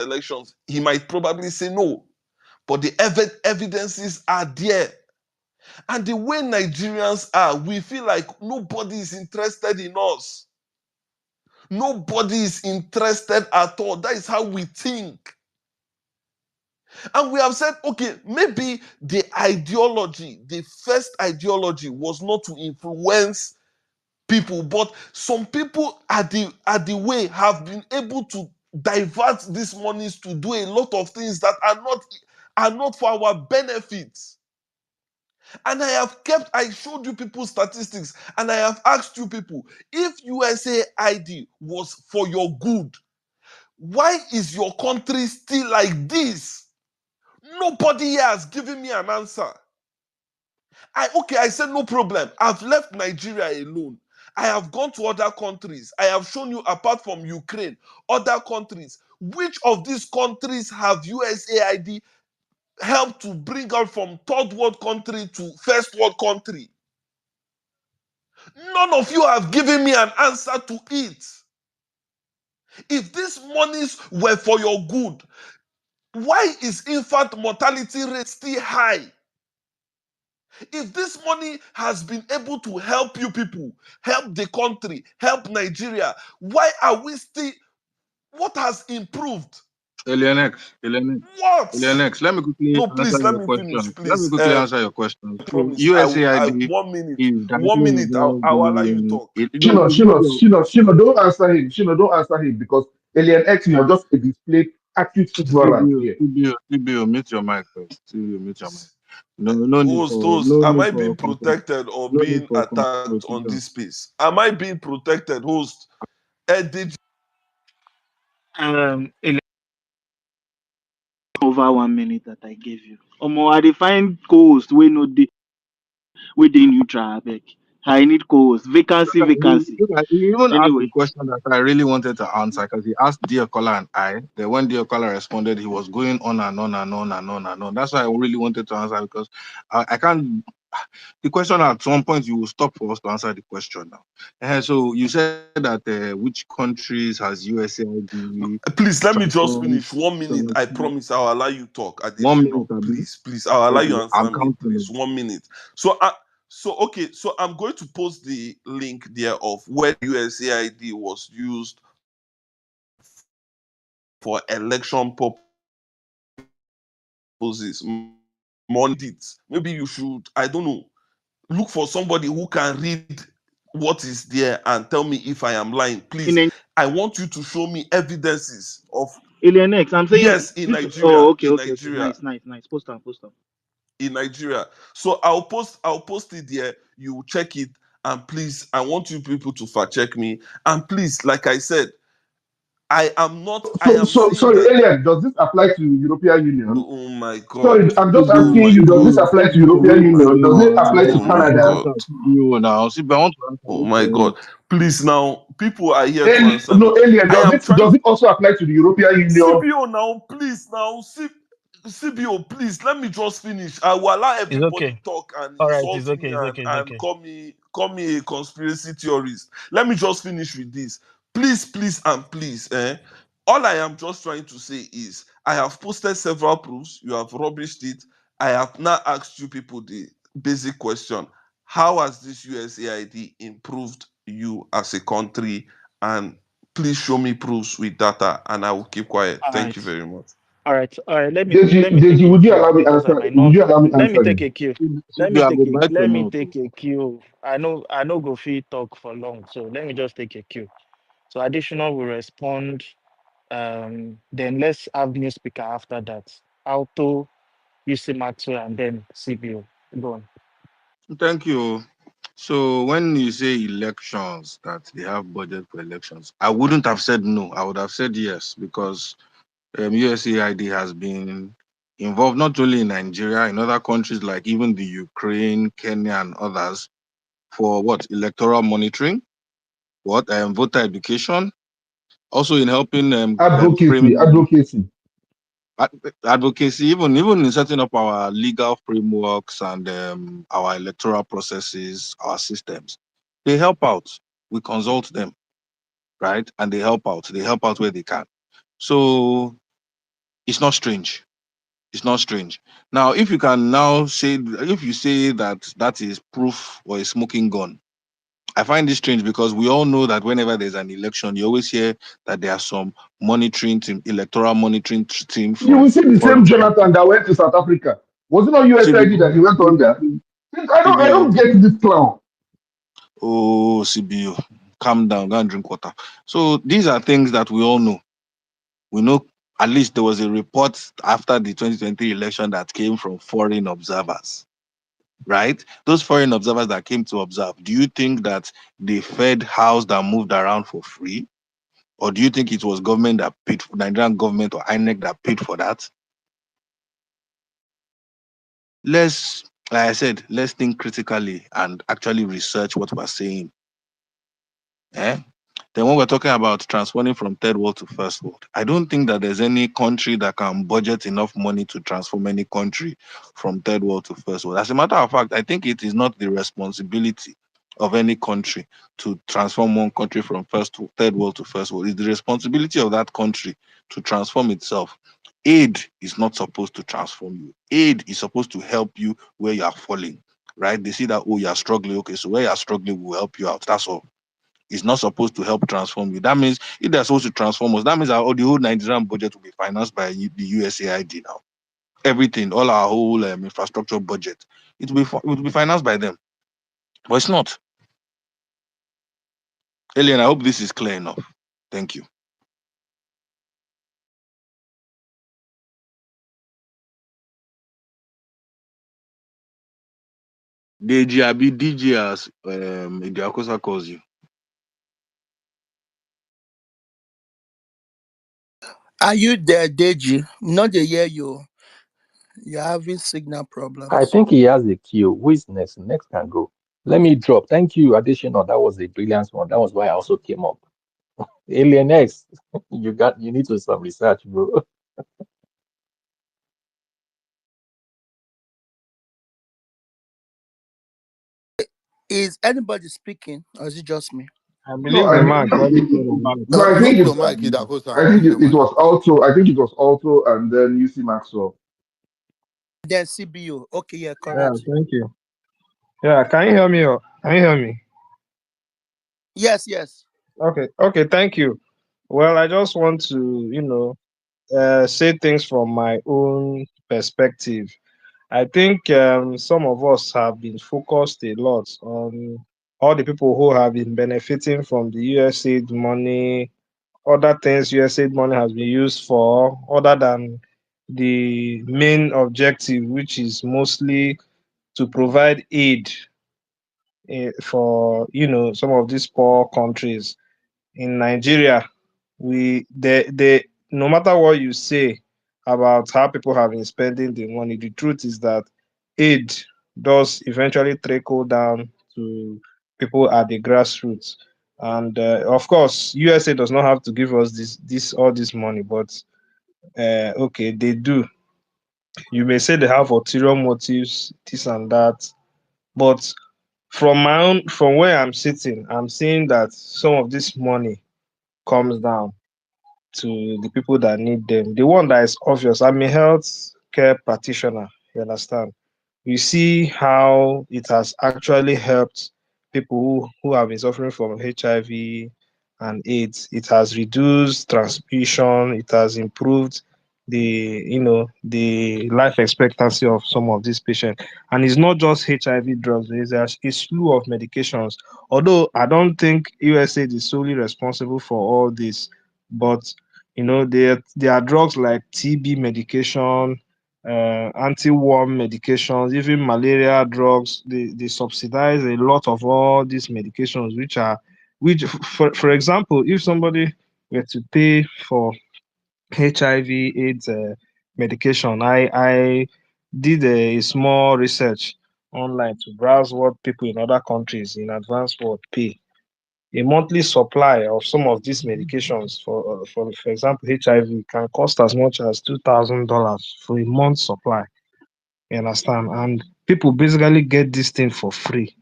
elections, he might probably say no. But the evidences are there. And the way Nigerians are, we feel like nobody is interested in us. Nobody is interested at all. That is how we think. And we have said, okay, maybe the ideology, the first ideology was not to influence people, but some people at the way have been able to divert these monies to do a lot of things that are not for our benefits. And I showed you people statistics, and I have asked you people, if USAID was for your good, why is your country still like this? Nobody here has given me an answer. I said no problem. I've left Nigeria alone. I have gone to other countries. I have shown you, apart from Ukraine, other countries. Which of these countries have USAID helped to bring out from third world country to first world country? None of you have given me an answer to it. If these monies were for your good, why is infant mortality rate still high? If this money has been able to help you people, help the country, help Nigeria, why are we still, what has improved? Alien X, Alien X, What? Alien X. Let me quickly No, answer please let your me finish, question. Let me please. quickly answer your question. I So promise. I USAID 1 minute. is directly 1 minute. involved I will allow you in talk. it. Shino, don't answer him. Shino, don't answer him because Alien X, you're just a displayed active ignorance here. TBO, mute your mic first. TBO, mute your mic. No need for Host, am I being confrontation. protected or No need being for attacked on confrontation. this space? Am I being protected, host? Did Ele- over 1 minute that I gave you. I define co-host we dey neutral abeg. I need co-host. Vacancy. He even asked the Anyway, question that I really wanted to answer because he asked Dear Caller and I. Then when Dear Caller responded, he was going on and on and on and on and on. That's why I really wanted to answer because I can't. The question at some point you will stop for us to answer the question now. So you said that which countries has USAID please let me just transformed? finish 1 minute. I promise I'll allow you talk at the One end minute, of Abi. please. I'll allow you Okay, I'm answer me, please. counting. 1 minute. So I'm going to post the link there of where USAID was used for election purposes. Maybe you should, I don't know, look for somebody who can read what is there and tell me if I am lying. in Please, I want you to show me evidences of, Alien X, I'm saying yes, in this. Oh, Nigeria, okay. Nice. Post on. in Nigeria. So I'll post it there. You check it, and please, I want you people to fact check me. And please, like I said, I am saying Sorry, that, Alien, does this apply to European Union? oh my Sorry, God, I'm just oh asking my you, does this God, apply to oh European my Union? Does it God, apply to oh my Canada? God, Now, see, but I want to answer oh this my for God. him. Please now, people are here to Alien, answer me. no, Alien, I am trying. does it also apply to the European Union? CBO now, please now. CBO, please let me just finish. I will allow It's everybody okay. talk and All right, insult me it's and okay. call me a conspiracy theorist. Let me just finish with this. Please, and please, all I am just trying to say is I have posted several proofs. You have rubbished it. I have now asked you people the basic question: how has this USAID improved you as a country? And please show me proofs with data, and I will keep quiet. All Thank you right. very much. All right. Let me take Deji, a would you cue allow me because I answer? might Would not. you allow me Let me answer take him? a cue. CBO, I go bite your Let me mouth. take a cue. I know go fit talk for long, so let me just take a cue. So additional will respond. Then let's have new speaker after that. Auto, UC Maxwell, and then CBO. Go on. Thank you. So when you say elections, that they have budget for elections, I wouldn't have said no. I would have said yes because USAID has been involved not only in Nigeria, in other countries like even the Ukraine, Kenya, and others for what electoral monitoring, voter education, also in helping framing Advocacy. advocacy, even in setting up our legal frameworks and our electoral processes, our systems. They help out. We consult them, right? And they help out. They help out where they can. So It's not strange. It's not strange. Now, if you can now say, if you say that that is proof or a smoking gun, I find this strange because we all know that whenever there's an election, you always hear that there are some monitoring team, electoral monitoring team You from will see the foreign same Jonathan countries. that went to South Africa. Was it not CB, USID that he went on there? I CBO, don't get this clown. oh CBO, calm down, go and drink water. So these are things that we all know. We know at least there was a report after the 2020 election that came from foreign observers, right? Those foreign observers that came to observe, do you think that they fed, housed, and moved around for free? Or do you think it was government that paid, for Nigerian government or INEC that paid for that? Let's, like I said, let's think critically and actually research what we're saying. Eh? Then when we're talking about transforming from third world to first world, I don't think that there's any country that can budget enough money to transform any country from third world to first world. As a matter of fact, I think it is not the responsibility of any country to transform one country from first to third world to first world. It's the responsibility of that country to transform itself. Aid is not supposed to transform you. Aid is supposed to help you where you are falling, right? They see that, oh, you're struggling. Okay, so where you're struggling will help you out. That's all. It's not supposed to help transform you. That means if they're supposed to transform us, that means our the whole Nigerian budget will be financed by the USAID now. Everything, all our whole infrastructure budget, it will be financed by them. But it's not. Alien, I hope this is clear enough. Thank you. DJ Abi DJ as Idiakosa calls you. Are you there, Deji? Not the hear you. You're having signal I problems. think he has a queue. Who is next? Next can go. Let me drop. Thank you, additional. That was a brilliant one. That was why I also came up. Alien X, you need to do some research, bro. Is anybody speaking, or is it just me? I No, believe the man clearly said he was no, I Mute think your it's mic, Dakosa. I think Mute your it mic. was also I think it was also and then UC Maxwell. Then CBO. Okay, yeah, Yeah, correct. thank you. Yeah, can you hear me? Can you hear me? Yes, yes. Okay, thank you. Well, I just want to, say things from my own perspective. I think some of us have been focused a lot on all the people who have been benefiting from the USAID money, other things USAID money has been used for, other than the main objective, which is mostly to provide aid for some of these poor countries. In Nigeria, we they no matter what you say about how people have been spending the money, the truth is that aid does eventually trickle down to people at the grassroots. And of course, USA does not have to give us this all this money, but okay, they do. You may say they have ulterior motives, this and that, but from where I'm sitting, I'm seeing that some of this money comes down to the people that need them. The one that is obvious, I'm a health care practitioner, you understand? You see how it has actually helped people who have been suffering from HIV and AIDS. It has reduced transmission, it has improved the life expectancy of some of these patients. And it's not just HIV drugs, there's a slew of medications. Although I don't think USAID is solely responsible for all this, but there are drugs like TB medication, anti-worm medications, even malaria drugs. They subsidize a lot of all these medications, which for example, if somebody were to pay for HIV/AIDS medication, I did a small research online to browse what people in other countries in advanced world pay. A monthly supply of some of these medications for example HIV can cost as much as $2,000 for a month supply. You understand? And people basically get this thing for free.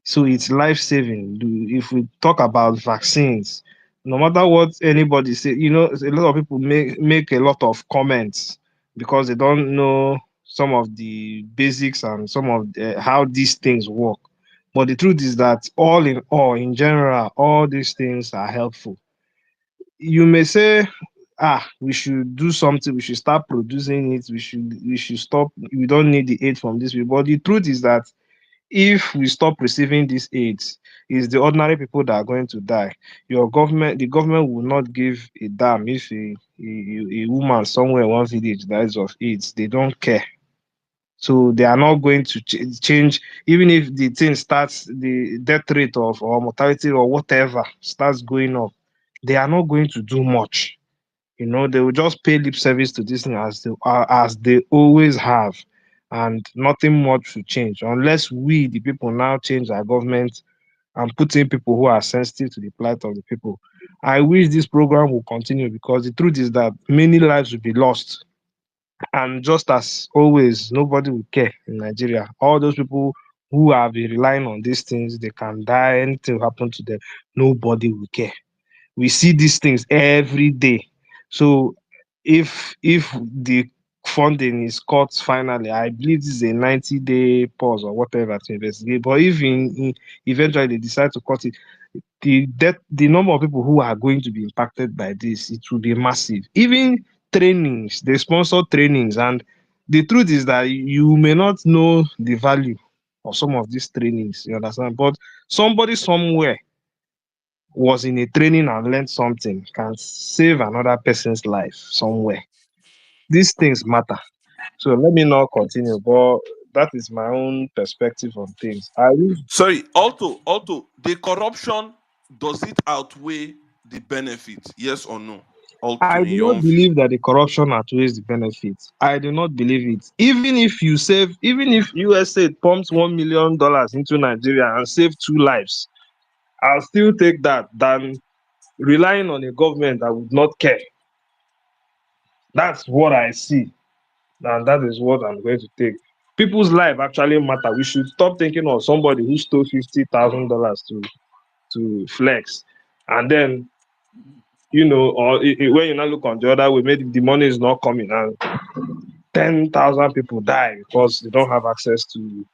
So it's life saving. If we talk about vaccines, No matter what anybody say, a lot of people make a lot of comments because they don't know some of the basics and some of how these things work. But the truth is that all in all, in general, all these things are helpful. You may say, we should do something, we should start producing it, we should stop, we don't need the aid from this people. But the truth is that if we stop receiving these aids, it's the ordinary people that are going to die. The government will not give a damn if a woman somewhere in one village dies of AIDS. They don't care. So they are not going to change, even if the thing starts, the death rate of or mortality or whatever starts going up. They are not going to do much. They will just pay lip service to this thing as they always have, and nothing much will change unless we, the people, now change our government and put in people who are sensitive to the plight of the people. I wish this program will continue because the truth is that many lives will be lost, and just as always, nobody will care in Nigeria. All those people who have been relying on these things, they can die, anything will happen to them. Nobody will care. We see these things every day. So if the funding is cut finally, I believe this is a 90-day pause or whatever to investigate. But if eventually they decide to cut it, the number of people who are going to be impacted by this, it will be massive. Even trainings, they sponsor trainings, and the truth is that you may not know the value of some of these trainings, you understand? But somebody somewhere was in a training and learned something can save another person's life somewhere. These things matter. So let me not continue, but that is my own perspective on things. I wish Sorry, also, the corruption, does it outweigh the benefit? Yes or no? Also, I in do your not own view. believe that the corruption outweighs the benefits. I do not believe it. Even if USA pumps $1 million into Nigeria and save two lives, I'll still take that than relying on a government that would not care. That's what I see. And that is what I'm going to take. People's life actually matter. We should stop thinking of somebody who stole $50,000 to flex, and then or when you now look on the other way, maybe the money is not coming, and 10,000 people die because they don't have access to.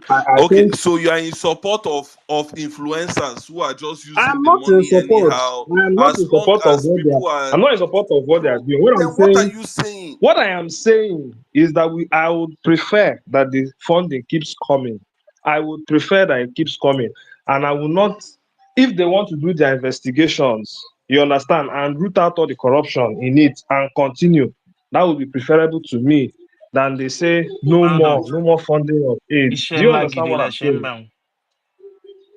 I Okay, think so you are in support of influencers who are just using I'm the not in money support. anyhow, I'm not as in long support of as what they are. people are. I'm not in support of what they are So doing. What I'm then, what are saying you saying? What I am saying is that I would prefer that the funding keeps coming. I would prefer that it keeps coming. And I will not, if they want to do their investigations, you understand, and root out all the corruption in it and continue, that would be preferable to me than they say Brandon, no more funding of AIDS. Do iṣẹ́ you ńlá understand gidi what lẹ I'm ṣe ń saying? bẹ̀ wọ́n.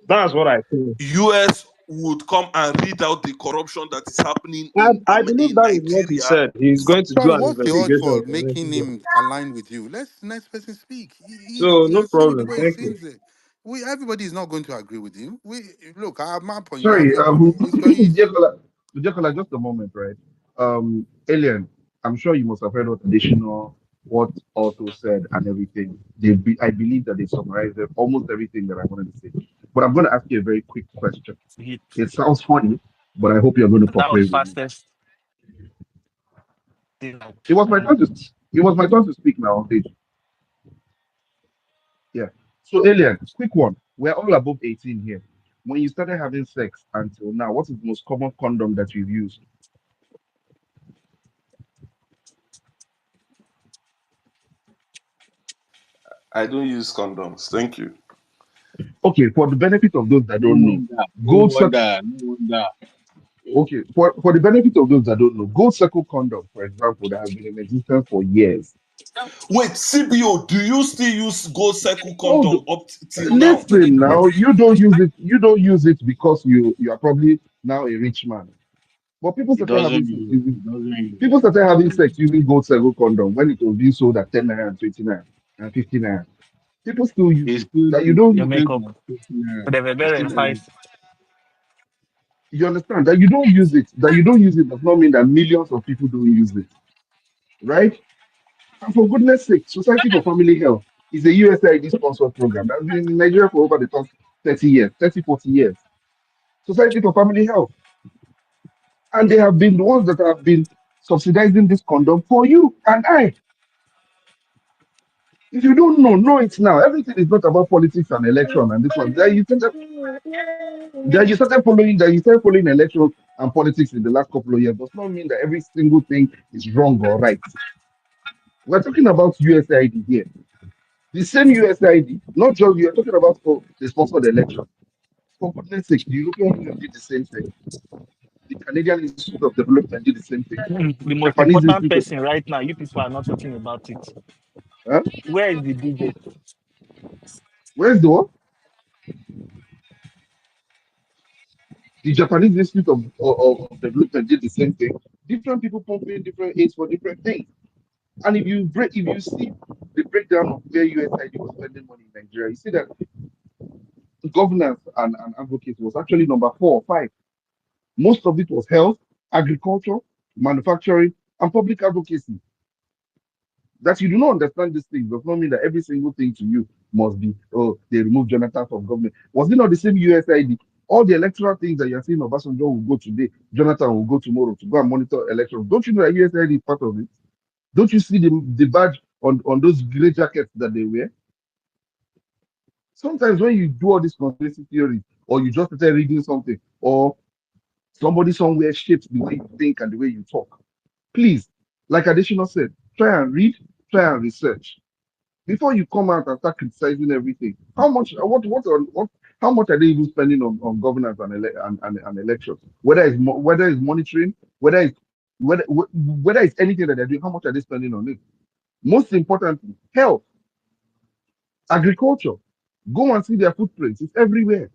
That's what I think. US would come and read out the corruption that is happening I believe in that is what he Nigeria. said. He's going to do Sorry, an what's the odds investigation for in making Nigeria. him align with you? Let's next person speak. So no You're seeing it the problem. way he Thank you. sees it. Everybody is not going to agree with you. We look, I have my point. You have Sorry, your point. It's your issue. Jekola, just a moment, right? Alien, I'm sure you must have heard what Otto said and everything. I believe that they summarized almost everything that I wanted to say. But I'm going to ask you a very quick question. Hit. It sounds funny, but I hope you're going to That was cooperate with me. fastest thing I've It was my done. turn to. It was my turn to speak now, Deji. Yeah. So, Alien, quick one. We're all above 18 here. When you started having sex until now, what is the most common condom that you've used? I don't use condoms. Thank you. Okay, for the benefit of those that No don't know, wonder, no gold circle. wonder, no wonder. Okay, for the benefit of those that don't know, gold circle condom, for example, that has been in existence for years. Wait, CBO, do you still use gold circle Oh, condom up till now? listen now, you don't use it. You don't use it because you are probably now a rich man. But He doesn't use, he doesn't use. people started having sex using gold circle condom when it was being sold at 10 naira and 29 and 59. People still use He it. still That you do, don't Your he still makeup. do, But they were he very still five. do. you understand that you don't use it. That you don't use it does not mean that millions of people don't use it, right? And for goodness sake, Society for Family Health is a USAID sponsored program that's been in Nigeria for over the past 30 years, 30, 40 years. Society for Family Health. And they have been the ones that have been subsidizing this condom for you and I. If you don't know, know it now. Everything is not about politics and election and this one. That you started following elections and politics in the last couple of years does not mean that every single thing is wrong or right. We're talking about USAID here. The same USAID, not just you're talking about for the sponsored election. For goodness sake, the European Union did the same thing. The Canadian Institute of Development did the same thing. The The most Japanese important Institute of person right now, you people are not talking about it. huh? Where is the DJ? Where's the one? The Japanese Institute of Development did the same thing. Different people pumping different aids for different things. And if you see the breakdown of where USAID was spending money in Nigeria, you see that governance and advocacy was actually number 4 or 5. Most of it was health, agriculture, manufacturing, and public advocacy. That you do not understand these things does not mean that every single thing to you must be, oh, they removed Jonathan from government. Was it not the same USID? All the electoral things that you're seeing Obasanjo will go today, Jonathan will go tomorrow to go and monitor elections. Don't you know that USID is part of it? Don't you see the badge on those gray jackets that they wear? Sometimes when you do all these conspiracy theories, or you just start reading something, or somebody somewhere shapes the way you think and the way you talk, please, like Additional said, try and read, try and research before you come out and start criticizing everything. How much what how much are they even spending on governance and elections? Whether it's monitoring, whether it's anything that they're doing, how much are they spending on it? Most importantly, health, agriculture. Go and see their footprints. It's everywhere.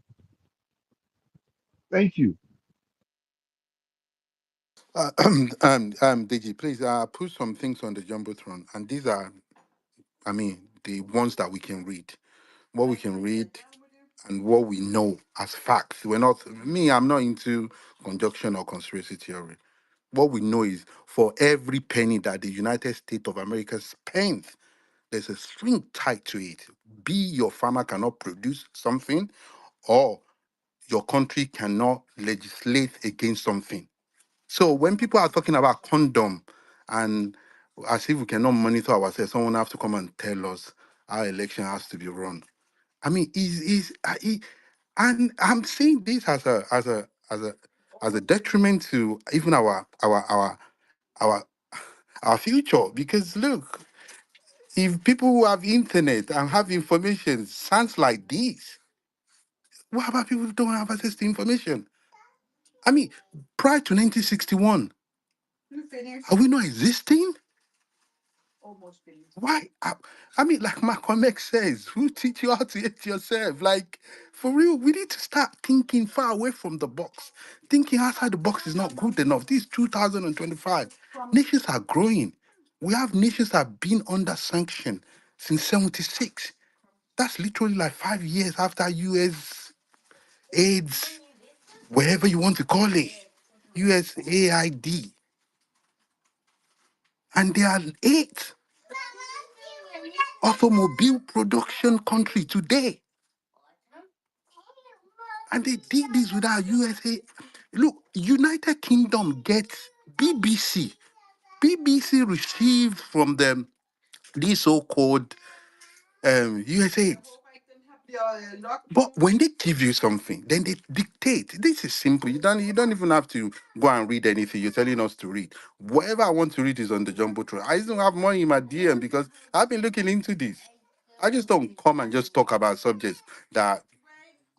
Thank you. Deji, please put some things on the jumbotron, and these are, I mean, the ones that we can read, what we can read, and what we know as facts. We're not me. I'm not into conjunction or conspiracy theory. What we know is for every penny that the United States of America spends, there's a string tied to it. Be your farmer cannot produce something, or your country cannot legislate against something. So when people are talking about condom and as if we cannot monitor ourselves, someone have to come and tell us our election has to be run. I mean, and I'm saying this as a detriment to even our our future. Because look, if people who have internet and have information sounds like this, what about people who don't have access to information? I mean, prior to 1961, are we not existing? Why? I mean, like Malcolm X says, who teach you how to hate yourself? Like, for real, we need to start thinking far away from the box. Thinking outside the box is not good enough. This is 2025. Nations are growing. We have nations that have been under sanction since 76. That's literally like 5 years after US AIDS, wherever you want to call it, USAID. And there are 8 automobile production country today. And they did this without USA. Look, United Kingdom gets BBC. BBC received from them these so-called USA. But when they give you something, then they dictate. This is simple. You don't even have to go and read anything. You're telling us to read. Whatever I want to read is on the jumbotron. I don't have money in my DM because I've been looking into this. I just don't come and just talk about subjects that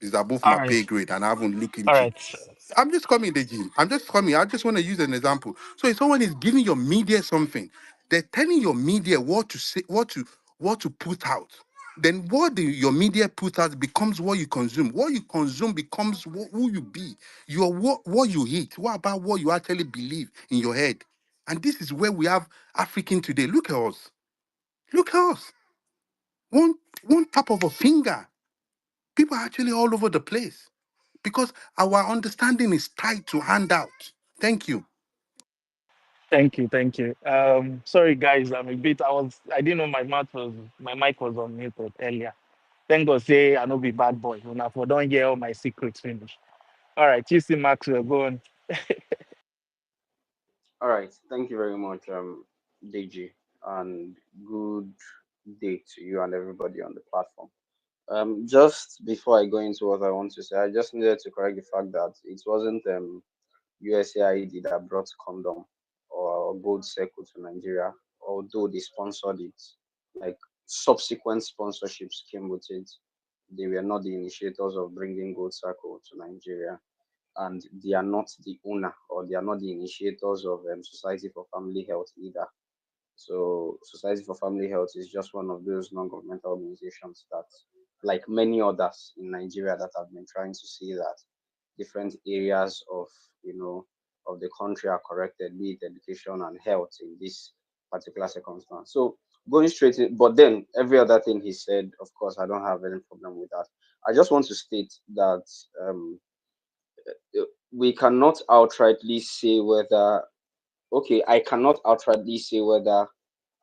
is above All my right, pay grade and I haven't looked all into. right. I'm just coming, Deji. I'm just coming. I just want to use an example. So if someone is giving your media something, they're telling your media what to say, what to put out. Then your media put out becomes what you consume. What you consume becomes who you be. You're what you eat. What about what you actually believe in your head? And this is where we have African today. Look at us. Look at us. One one tap of a finger. People are actually all over the place because our understanding is tied to handout. Thank you. Thank you, thank you. Sorry guys, I'm a bit. I didn't know my mic was unmuted earlier. Thank God say I no be bad boy. When I for don't hear all my secrets finish. All right, you see Maxwell, go on. All right. Thank you very much, DG, and good day to you and everybody on the platform. Just before I go into what I want to say, I just needed to correct the fact that it wasn't USAID that brought condom or gold circle to Nigeria, although they sponsored it. Like subsequent sponsorships came with it. They were not the initiators of bringing gold circle to Nigeria, and they are not the owner or they are not the initiators of Society for Family Health either. So, Society for Family Health is just one of those non-governmental organizations that, like many others in Nigeria, that have been trying to see that different areas of of the country are corrected, be it education and health in this particular circumstance. So going straight in, but then every other thing he said, of course, I don't have any problem with that. I just want to state that we cannot outrightly say whether okay, I cannot outrightly say whether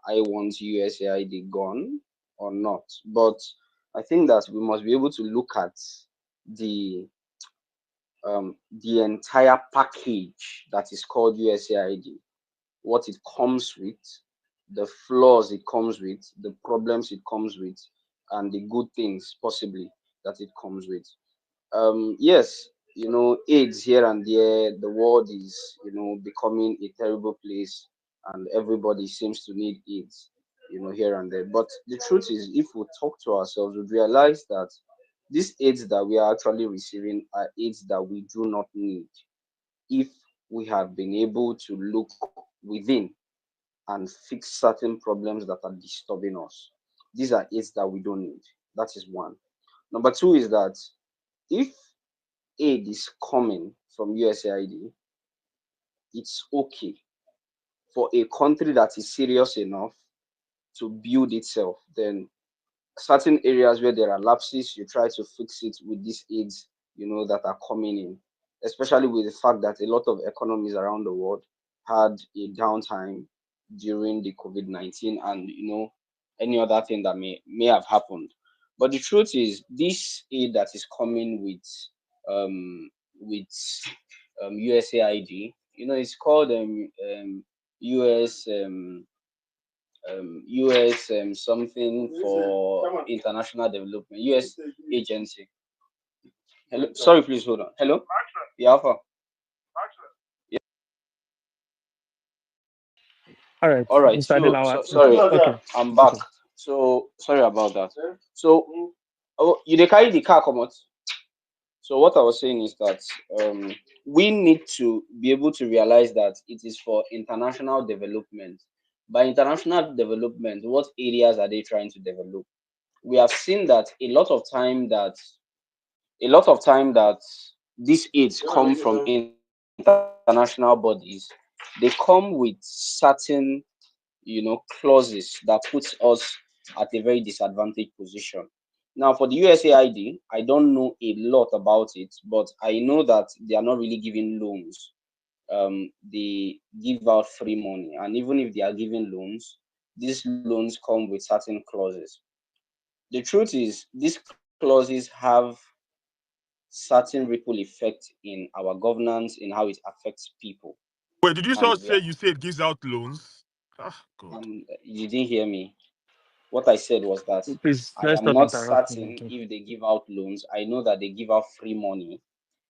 I want USAID gone or not. But I think that we must be able to look at the the entire package that is called USAID, what it comes with, the flaws it comes with, the problems it comes with, and the good things possibly that it comes with. Yes, AIDS here and there, the world is, becoming a terrible place, and everybody seems to need AIDS, here and there. But the truth is, if we talk to ourselves, we realize that these AIDS that we are actually receiving are AIDS that we do not need if we have been able to look within and fix certain problems that are disturbing us. These are AIDS that we don't need. That is one. Number two is that if aid is coming from USAID, it's okay for a country that is serious enough to build itself. Then certain areas where there are lapses, you try to fix it with these aids, that are coming in, especially with the fact that a lot of economies around the world had a downtime during the COVID-19 and, any other thing that may have happened. But the truth is, this aid that is coming um, with USAID, it's called US US something for international development, US agency. Hello, sorry, please hold on. Hello, yeah, Alpha. All right, All right, Mr. so Adelawa. sorry, Okay, I'm back. okay. So sorry about that. So, oh, you dey carry the car, come out. So what I was saying is that we need to be able to realize that it is for international development. By international development, what areas are they trying to develop? We have seen that a lot of time that these aids come from international bodies. They come with certain, clauses that puts us at a very disadvantaged position. Now, for the USAID, I don't know a lot about it, but I know that they are not really giving loans. They give out free money, and even if they are giving loans, these loans come with certain clauses. The truth is, these clauses have certain ripple effect in our governance, in how it affects people. Wait, did you And just say you say it gives out loans? Ah, God. you didn't hear me. What I said was that Please, I let's am stop not interrupting. certain Okay. if they give out loans. I know that they give out free money,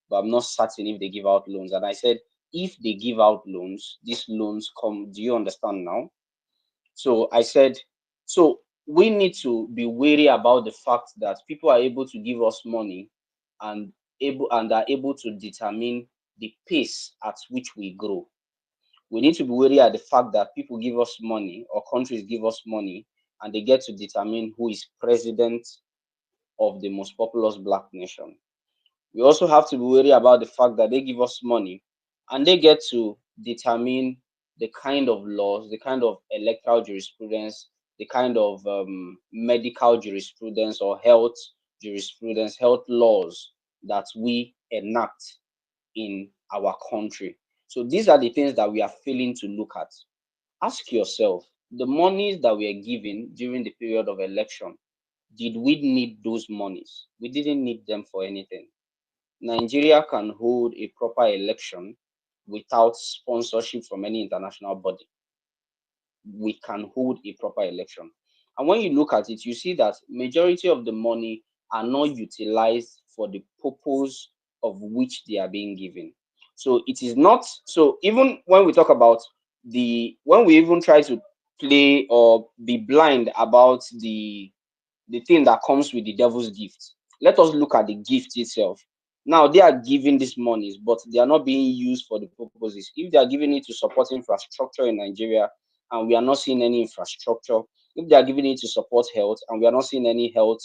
but I'm not certain if they give out loans. And I said, if they give out loans, these loans come. Do you understand now? So I said, so we need to be wary about the fact that people are able to give us money and are able to determine the pace at which we grow. We need to be wary at the fact that people give us money or countries give us money and they get to determine who is president of the most populous black nation. We also have to be wary about the fact that they give us money and they get to determine the kind of laws, the kind of electoral jurisprudence, the kind of medical jurisprudence or health jurisprudence, health laws that we enact in our country. So these are the things that we are failing to look at. Ask yourself, the monies that we are given during the period of election, did we need those monies? We didn't need them for anything. Nigeria can hold a proper election without sponsorship from any international body, we can hold a proper election. And when you look at it, you see that majority of the money are not utilized for the purpose of which they are being given. So it is not, so even when we talk about when we even try to play or be blind about the thing that comes with the devil's gift. Let us look at the gift itself. Now they are giving these monies, but they are not being used for the purposes. If they are giving it to support infrastructure in Nigeria, and we are not seeing any infrastructure, if they are giving it to support health, and we are not seeing any health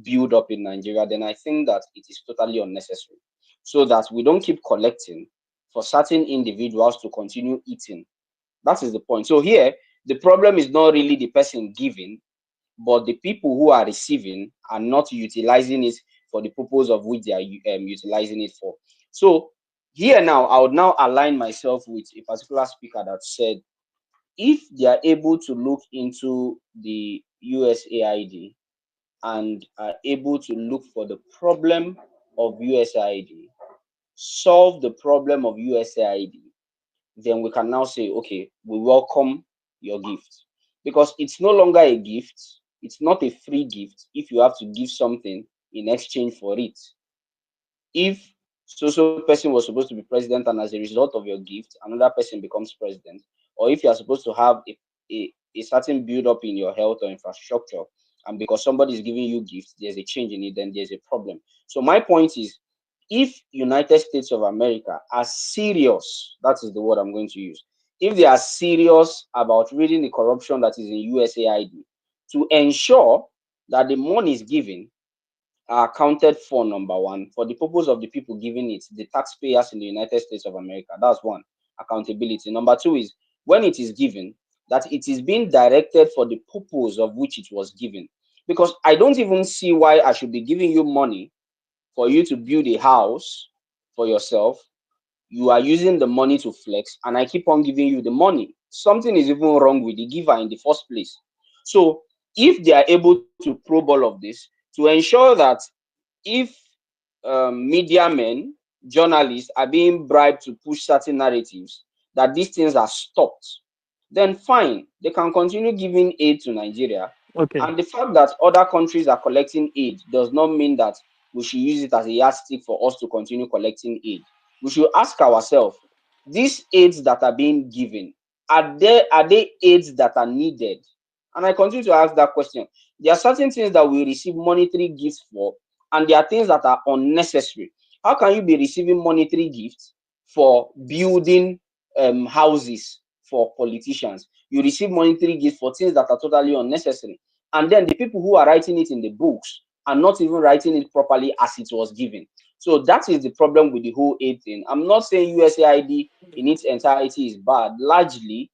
build up in Nigeria, then I think that it is totally unnecessary. So that we don't keep collecting for certain individuals to continue eating. That is the point. So here, the problem is not really the person giving, but the people who are receiving are not utilizing it for the purpose of which they are utilizing it for. So here now, I would now align myself with a particular speaker that said, if they are able to look into the USAID and are able to look for the problem of USAID, solve the problem of USAID, then we can now say, okay, we welcome your gift. Because it's no longer a gift, it's not a free gift if you have to give something in exchange for it. If so person was supposed to be president and as a result of your gift another person becomes president, or if you are supposed to have a certain build up in your health or infrastructure, and because somebody is giving you gifts there's a change in it, then there's a problem. So my point is, if United States of America are serious, that is the word I'm going to use, if they are serious about reading the corruption that is in USAID, to ensure that the money is given are accounted for, number one, for the purpose of the people giving it, the taxpayers in the United States of America. That's one, accountability. Number two is, when it is given, that it is being directed for the purpose of which it was given. Because I don't even see why I should be giving you money for you to build a house for yourself. You are using the money to flex, and I keep on giving you the money. Something is even wrong with the giver in the first place. So if they are able to probe all of this to ensure that if media men, journalists are being bribed to push certain narratives, that these things are stopped, then fine, they can continue giving aid to Nigeria. Okay. And the fact that other countries are collecting aid does not mean that we should use it as a yardstick for us to continue collecting aid. We should ask ourselves, these aids that are being given, are they aids that are needed? And I continue to ask that question. There are certain things that we receive monetary gifts for, and there are things that are unnecessary. How can you be receiving monetary gifts for building houses for politicians? You receive monetary gifts for things that are totally unnecessary. And then the people who are writing it in the books are not even writing it properly as it was given. So that is the problem with the whole aid thing. I'm not saying USAID in its entirety is bad. Largely,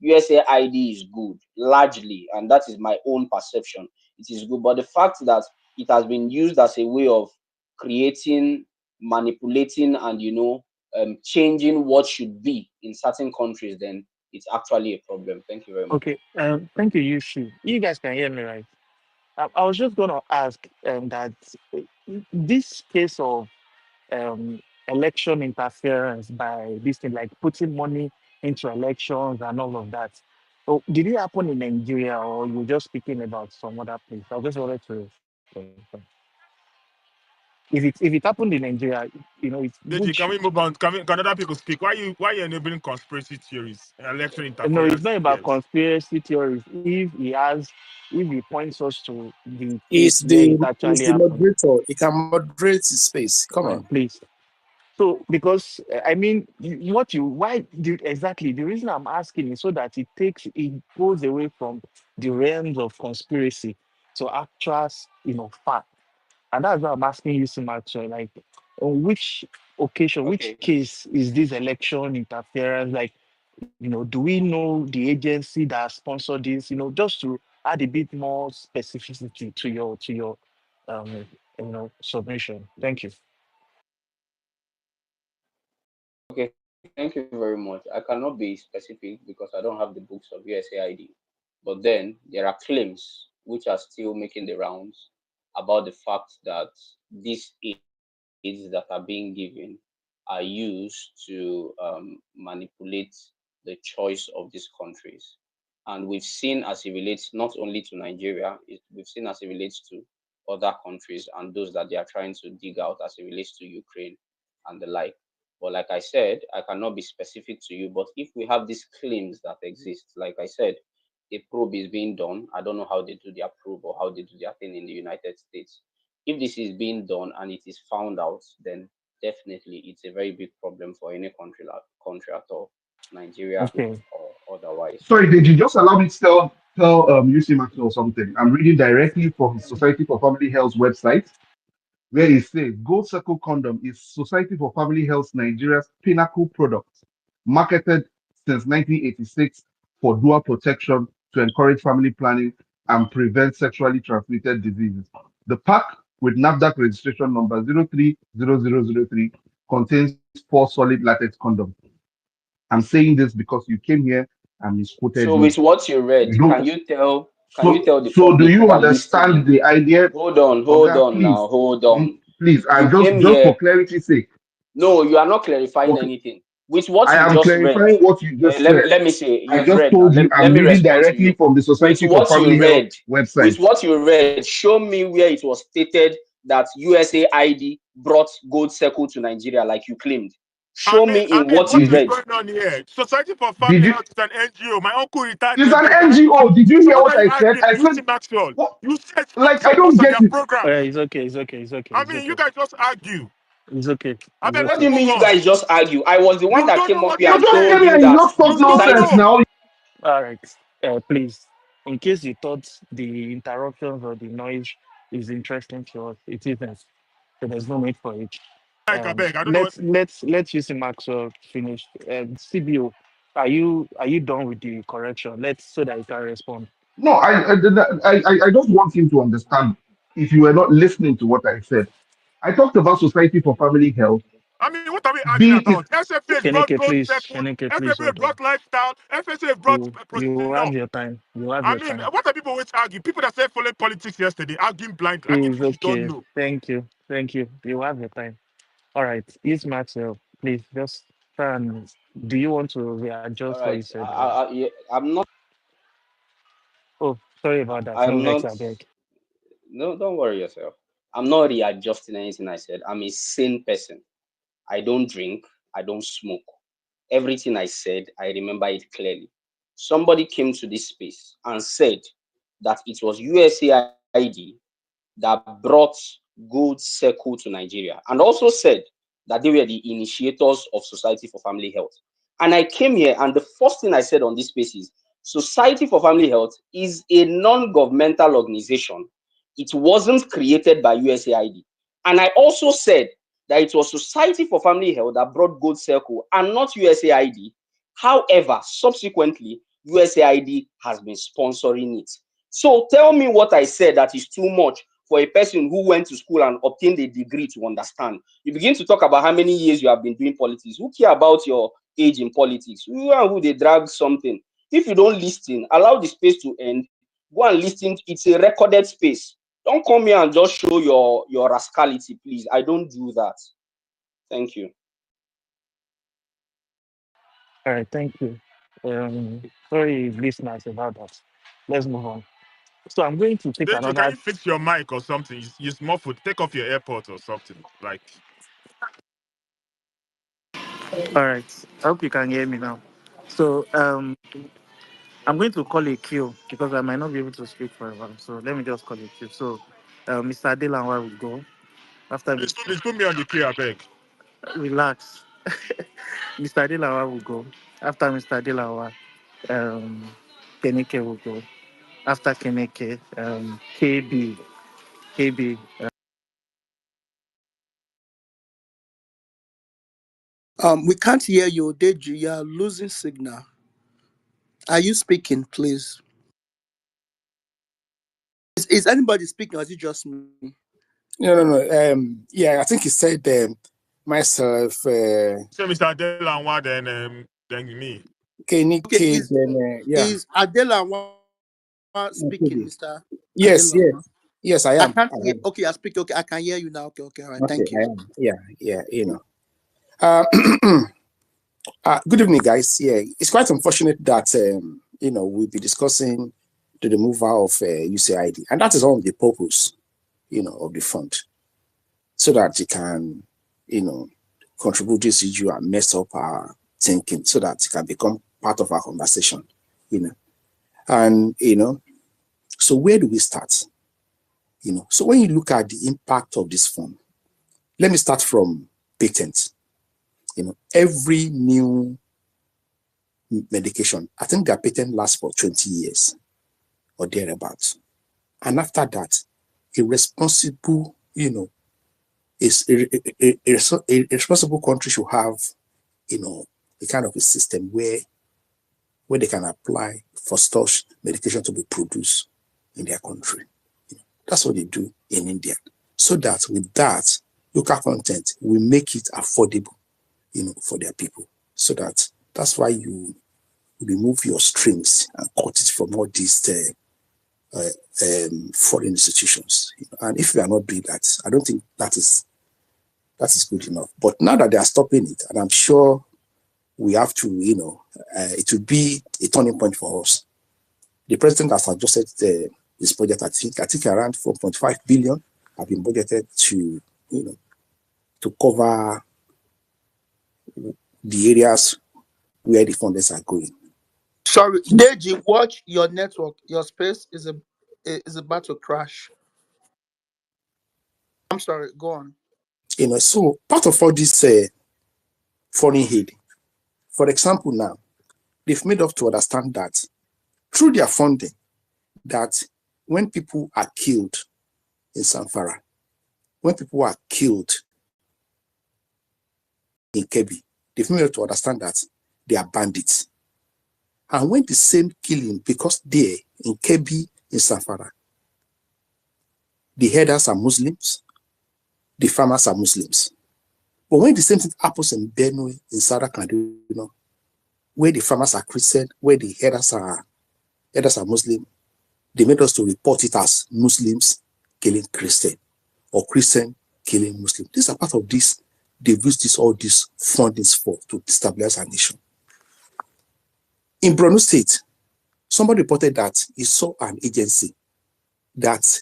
USAID is good, largely, and that is my own perception. It is good, but the fact that it has been used as a way of creating, manipulating, and changing what should be in certain countries, then it's actually a problem. Thank you very much. Okay. Thank you, Yushi. You guys can hear me, right? I was just gonna ask that uh, this case of um, election interference by this thing, like putting money into elections and all of that. So did it happen in Nigeria, or you just speaking about some other place? I just wanted to confirm. If it happened in Nigeria, Deji, which can we move on? Can other people speak? Why you enabling conspiracy theories, election no, it's interference not about fears? conspiracy theories. If he points us to the Is case where the it is actually the happened, moderator? He can moderate his space. Come on. please. So, because I mean, why do exactly the reason I'm asking is so that it goes away from the realms of conspiracy to actual, fact. And that's why I'm asking you, Simacho, like, on which occasion, which Okay. case is this election interference? Like, do we know the agency that sponsored this? Just to add a bit more specificity to your um, submission. Thank you. Okay, thank you very much. I cannot be specific because I don't have the books of USAID. But then there are claims which are still making the rounds about the fact that these aids that are being given are are used to manipulate the choice of these countries. And we've seen as it relates not only to Nigeria, we've seen as it relates to other countries and those that they are trying to dig out as it relates to Ukraine and the like. But like I said, I cannot be specific to you. But if we have these claims that exist, like I said, a probe is being done. I don't know how they do their probe or how they do their thing in the United States. If this is being done and it is found out, then definitely it's a very big problem for any country, like country at all, Nigeria Okay. or otherwise. Sorry, did you just allow me to tell UC Maxwell something? I'm reading directly from his Society for Family Health website, where it says Gold Circle Condom is Society for Family Health Nigeria's pinnacle product, marketed since 1986 for dual protection to encourage family planning and prevent sexually transmitted diseases. The pack with NAFDAC registration number 030003 contains 4 solid latex condoms. I'm saying this because you came here and misquoted So me. with what you read, You don't. can you tell the So do public you who are listening? understand the idea? Hold Oga, on now, please, hold on. please. You I'm just came just for here. clarity's sake. No, you are not clarifying Okay, anything. With what I you am just read, clarifying what you just said. let me say, I you've just read now. told you Let I'm me reading respond to directly you. from the With Society for what you Family Health read, website. show me where it was stated that USAID brought Gold Circle to Nigeria like you claimed. Show me in what What you Did is you? read. going on here? Society for Did Family you? Health is an NGO. My uncle retired It's an NGO. NGO. Did you So hear what what are you I said? arguing? I You said see, Maxwell. what? You said Like I sponsors don't on get their it. program. It's okay. It's okay. It's okay. I It's mean, you okay. guys just argue. It's okay. I It's mean, What let's do okay. you move mean you on. guys just argue? I was the one You that don't came know up what here you You and just said. came told here you and you that just talk You don't nonsense society. know. now. All right. Please, in case you thought the interruptions or the noise is interesting to us, it isn't. So there's no need for it. I beg. I don't know what. Let's use Maxwell finish. CBO, are you done with the correction? Let's so that you can respond. No, I just want him to understand. If you were not listening to what I said, I talked about Society for Family Health I mean, what are we arguing being it. about? SFA brought Keneke, gold please. circle. Keneke, please SFA hold on. brought lifestyle. FSA brought You proceeding have law. your time. You have your I mean, time. what are people always arguing? People that said following politics yesterday, arguing blindly. I mean, It's you don't okay. know. Thank you. Thank you. You have your time. All right. Is Maxwell, please just try and do you want to readjust All what you right. said? Or Yeah, I'm not. oh, sorry about that. No I'm vex, not. I beg. No, don't worry yourself. I'm not readjusting anything I said. I'm a sane person. I don't drink. I don't smoke. Everything I said, I remember it clearly. Somebody came to this space and said that it was USAID that brought Gold Circle to Nigeria and also said that they were the initiators of Society for Family Health. And I came here, and the first thing I said on this space is Society for Family Health is a non governmental organization. It wasn't created by USAID. And I also said that it was Society for Family Health that brought Gold Circle and not USAID. However, subsequently, USAID has been sponsoring it. So tell me what I said that is too much for a person who went to school and obtained a degree to understand. You begin to talk about how many years you have been doing politics. Who care about your age in politics? Who and who they drag something? If you don't listen, allow the space to end. Go and listen. It's a recorded space. Don't come here and just show your rascality, please. I don't do that. Thank you. All right, thank you. Sorry, listeners, about that. Let's move on. So I'm going to take Deji, can another. you fix your mic or something? Use muffled. Take off your AirPods or something. Like, All right, I hope you can hear me now. So I'm going to call a queue because I might not be able to speak for a while. So let me just call a queue. So Mr. Adelanwa will go after Mr. please put me on the queue, I beg. Relax. Mr. Adelanwa will go after Mr. Adelanwa. Keneke will go after Keneke. KB. We can't hear you, Deji. You are losing signal. Are you speaking, please? Is anybody speaking or is it just me? No, no, no. Yeah, I think he said myself, Say Mr. Adelanwa, then me. Kenny Okay, K, then yeah. is Adela speaking, Okay. Mr. Yes, Adela? yes, yes. I I am. can't I hear. am. Okay, I speak. Okay, I can hear you now. Okay, okay, all right. Okay, Thank you. I am. Yeah, yeah. Uh, good evening, guys. Yeah, it's quite unfortunate that we'll be discussing the removal of UCID, and that is all the purpose, of the fund, so that it can, contribute this issue and mess up our thinking, so that it can become part of our conversation, and so where do we start? So when you look at the impact of this fund, let me start from patents. Every new medication, I think their patent lasts for 20 years or thereabouts. And after that, a responsible, a responsible country should have, a kind of a system where they can apply for such medication to be produced in their country. That's what they do in India. So that with that, local content will make it affordable, for their people. So that's why you remove your strings and cut it from all these foreign institutions. And if we are not doing that, I don't think that is good enough. But now that they are stopping it, and I'm sure we have to, it will be a turning point for us. The president has adjusted this budget. I think around 4.5 billion have been budgeted to, to cover the areas where the funders are going. Sorry, Deji, watch your network. Your space is about to crash. I'm sorry, go on. So part of all this foreign aid, for example, now they've made us to understand that through their funding, that when people are killed in Zamfara, when people are killed in Kebbi, they've made us to understand that they are bandits. And when the same killing, because there in Kebbi, in Zamfara, the herders are Muslims, the farmers are Muslims. But when the same thing happens in Benue, in Southern Kaduna, where the farmers are Christian, where the herders are Muslim, they made us to report it as Muslims killing Christian or Christian killing Muslim. These are part of this. They've used all these fundings for to destabilize our nation. In Borno State, somebody reported that he saw an agency that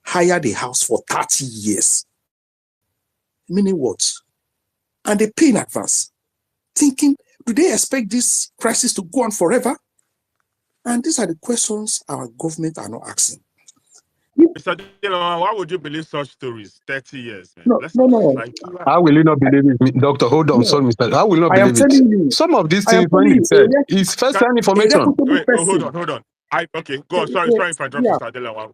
hired a house for 30 years. Meaning what? And they pay in advance, thinking, do they expect this crisis to go on forever? And these are the questions our government are not asking. Mr. Dillon, why would you believe such stories? 30 years, man. No. How will you not believe it, Doctor? Hold on, No. sorry, Mr. How will you not I am believe it? telling you. Some of these I am things, when telling he you, said, it's first-hand a information. reputable Wait, person. hold on. Okay, go on. Sorry if I interrupt, Yeah. Mr. Dillon.